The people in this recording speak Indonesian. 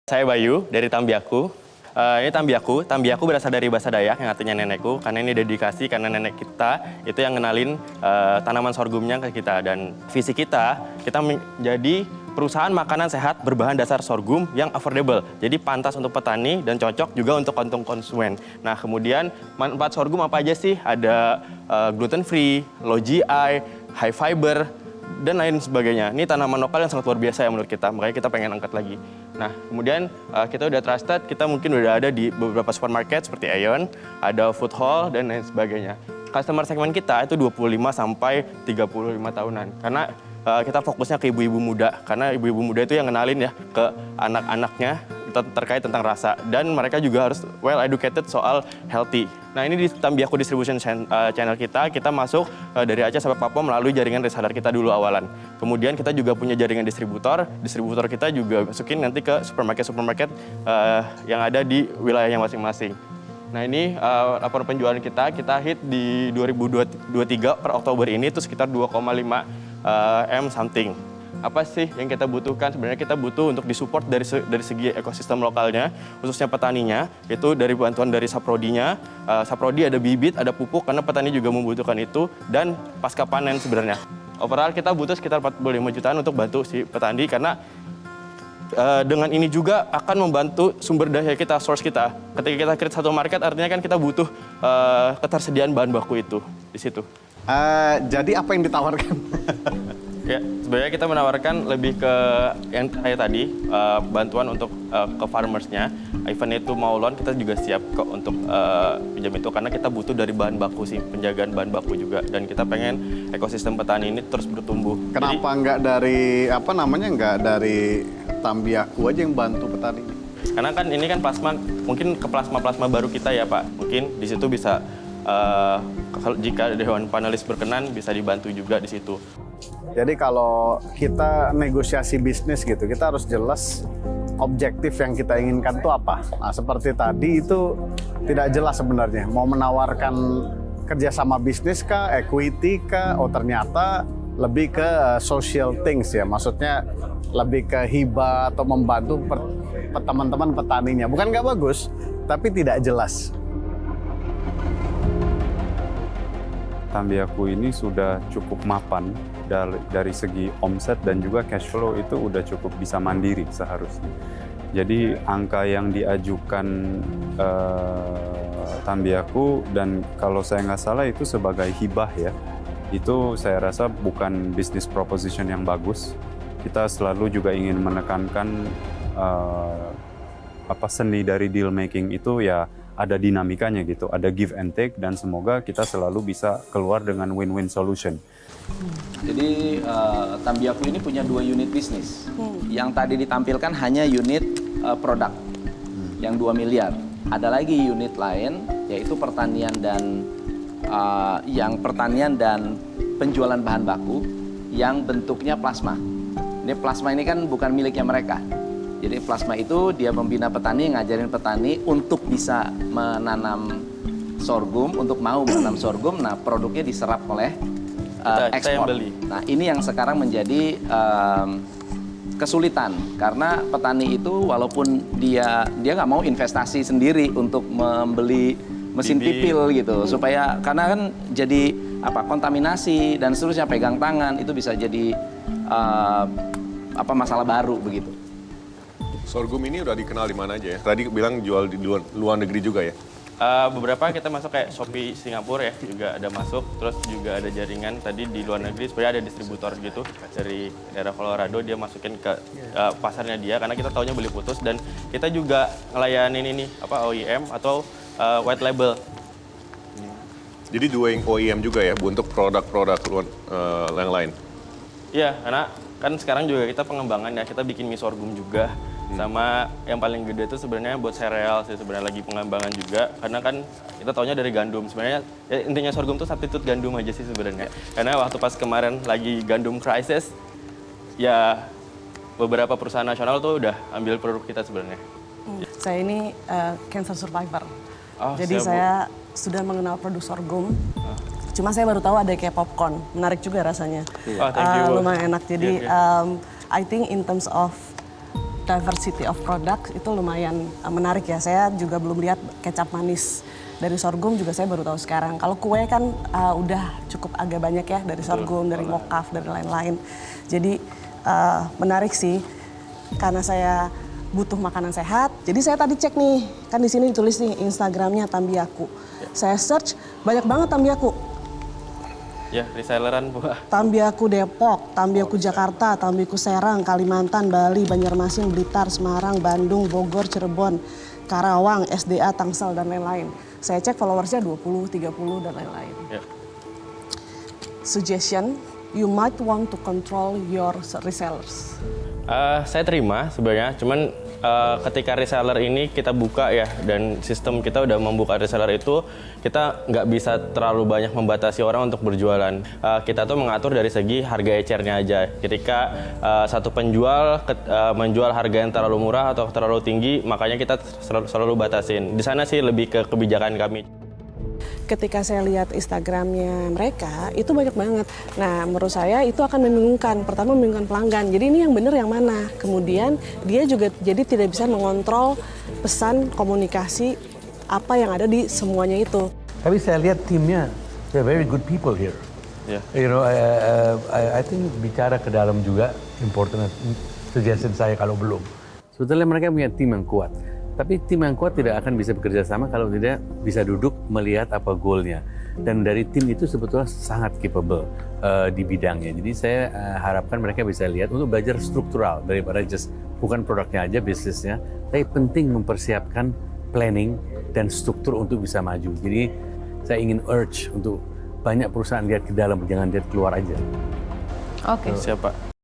Saya Bayu dari Tambiaku. Ini Tambiaku berasal dari bahasa Dayak yang artinya nenekku, karena ini dedikasi karena nenek kita itu yang ngenalin tanaman sorghumnya ke kita. Dan visi kita menjadi perusahaan makanan sehat berbahan dasar sorghum yang affordable. Jadi pantas untuk petani dan cocok juga untuk kantong konsumen. Nah kemudian manfaat sorghum apa aja sih? Ada gluten free, low GI, high fiber, dan lain sebagainya. Ini tanaman lokal yang sangat luar biasa ya menurut kita, makanya kita pengen angkat lagi. Nah, kemudian kita udah trusted, kita mungkin udah ada di beberapa supermarket seperti Aeon, ada Food Hall, dan lain sebagainya. Customer segmen kita itu 25 sampai 35 tahunan. Karena kita fokusnya ke ibu-ibu muda, karena ibu-ibu muda itu yang kenalin ya ke anak-anaknya terkait tentang rasa. Dan mereka juga harus well educated soal healthy. Nah ini di Tambiaku Distribution Channel kita masuk dari Aceh sampai Papua melalui jaringan reseller kita dulu awalan. Kemudian kita juga punya jaringan distributor kita juga masukin nanti ke supermarket yang ada di wilayahnya masing-masing. Nah ini laporan penjualan kita hit di 2023 per Oktober ini itu sekitar 2,5 M something. Apa sih yang kita butuhkan? Sebenarnya kita butuh untuk disupport dari segi ekosistem lokalnya, khususnya petaninya, itu dari bantuan dari Saprodinya. Saprodi ada bibit, ada pupuk, karena petani juga membutuhkan itu, dan pasca panen sebenarnya. Overall kita butuh sekitar 45 jutaan untuk bantu si petani, karena dengan ini juga akan membantu sumber daya kita, source kita. Ketika kita create satu market, artinya kan kita butuh ketersediaan bahan baku itu di situ. Jadi apa yang ditawarkan? Ya, sebenarnya kita menawarkan lebih ke yang kayak tadi, bantuan untuk ke farmersnya. Even itu mau loan, kita juga siap kok untuk pinjam itu, karena kita butuh dari bahan baku sih, penjagaan bahan baku juga. Dan kita pengen ekosistem petani ini terus bertumbuh. Kenapa nggak dari, nggak dari Tambiaku aja yang bantu petani? Karena kan ini kan plasma, mungkin ke plasma baru kita ya Pak. Mungkin di situ bisa, jika Dewan Panelis berkenan, bisa dibantu juga di situ. Jadi kalau kita negosiasi bisnis gitu, kita harus jelas objektif yang kita inginkan itu apa. Nah seperti tadi itu tidak jelas sebenarnya. Mau menawarkan kerjasama bisnis kah, equity kah, ternyata lebih ke social things ya. Maksudnya lebih ke hibah atau membantu teman-teman petaninya. Bukan nggak bagus, tapi tidak jelas. Tambiaku ini sudah cukup mapan dari segi omset dan juga cash flow itu udah cukup bisa mandiri seharusnya. Jadi angka yang diajukan Tambiaku, dan kalau saya nggak salah itu sebagai hibah ya, itu saya rasa bukan business proposition yang bagus. Kita selalu juga ingin menekankan seni dari deal making itu ya ada dinamikanya gitu, ada give and take, dan semoga kita selalu bisa keluar dengan win-win solution. Jadi Tambiaku ini punya 2 unit bisnis. Yang tadi ditampilkan hanya unit produk yang 2 miliar. Ada lagi unit lain yaitu pertanian dan penjualan bahan baku yang bentuknya plasma. Ini plasma ini kan bukan miliknya mereka. Jadi plasma itu dia membina petani, ngajarin petani untuk bisa menanam sorghum, untuk mau menanam sorghum. Nah produknya diserap oleh ekspor. Nah ini yang sekarang menjadi kesulitan, karena petani itu walaupun dia nggak mau investasi sendiri untuk membeli mesin pipil gitu, supaya karena kan jadi kontaminasi dan seterusnya, pegang tangan itu bisa jadi masalah baru begitu. Sorghum ini udah dikenal di mana aja ya? Tadi bilang jual di luar negeri juga ya? Beberapa kita masuk kayak Shopee Singapura ya, juga ada masuk. Terus juga ada jaringan tadi di luar negeri, sebenarnya ada distributor gitu dari daerah Colorado, dia masukin ke pasarnya dia, karena kita taunya beli putus. Dan kita juga ngelayanin ini OEM atau white label. Jadi doing OEM juga ya untuk produk-produk yang lain? Iya, karena kan sekarang juga kita pengembangan ya, kita bikin mie sorghum juga. Sama yang paling gede itu sebenarnya buat sereal sih, sebenarnya lagi pengembangan juga, karena kan kita taunya dari gandum. Sebenarnya ya, intinya sorghum itu substitute gandum aja sih sebenarnya. Karena waktu pas kemarin lagi gandum crisis, ya beberapa perusahaan nasional tuh udah ambil produk kita sebenarnya. Saya ini cancer survivor. Jadi siap, saya sudah mengenal produk sorghum. Cuma saya baru tahu ada kayak popcorn, menarik juga rasanya. Thank you, lumayan enak. Jadi I think in terms of diversity of product itu lumayan menarik ya. Saya juga belum lihat kecap manis dari sorghum juga saya baru tahu sekarang. Kalau kue kan udah cukup agak banyak ya dari sorghum, dari mokaf, dari lain-lain. Jadi menarik sih karena saya butuh makanan sehat. Jadi saya tadi cek nih, kan di sini ditulis nih Instagramnya Tambiaku. Saya search banyak banget Tambiaku. Ya, reselleran Bu. Tambiaku Depok, Tambiaku Jakarta, Tambiaku Serang, Kalimantan, Bali, Banjarmasin, Blitar, Semarang, Bandung, Bogor, Cirebon, Karawang, SDA, Tangsel, dan lain-lain. Saya cek followersnya 20, 30, dan lain-lain. Ya. Suggestion, you might want to control your resellers. Saya terima sebenarnya, cuman ketika reseller ini kita buka ya, dan sistem kita udah membuka reseller itu, kita nggak bisa terlalu banyak membatasi orang untuk berjualan. Kita tuh mengatur dari segi harga ecernya aja. Ketika satu penjual menjual harga yang terlalu murah atau terlalu tinggi, makanya kita selalu batasin. Di sana sih lebih ke kebijakan kami. Ketika saya lihat Instagramnya mereka, itu banyak banget. Nah, menurut saya itu akan membingungkan. Pertama, membingungkan pelanggan. Jadi ini yang benar yang mana? Kemudian dia juga jadi tidak bisa mengontrol pesan komunikasi apa yang ada di semuanya itu. Tapi saya lihat timnya, they're very good people here. Yeah. You know, I think bicara ke dalam juga important. Suggestion saya kalau belum. Sebetulnya mereka punya tim yang kuat. Tapi tim yang kuat tidak akan bisa bekerja sama kalau tidak bisa duduk melihat apa goalnya. Dan dari tim itu sebetulnya sangat capable di bidangnya. Jadi saya harapkan mereka bisa lihat untuk belajar struktural daripada just bukan produknya aja, bisnisnya. Tapi penting mempersiapkan planning dan struktur untuk bisa maju. Jadi saya ingin urge untuk banyak perusahaan lihat ke dalam, jangan lihat keluar aja. Oke. Siap Pak.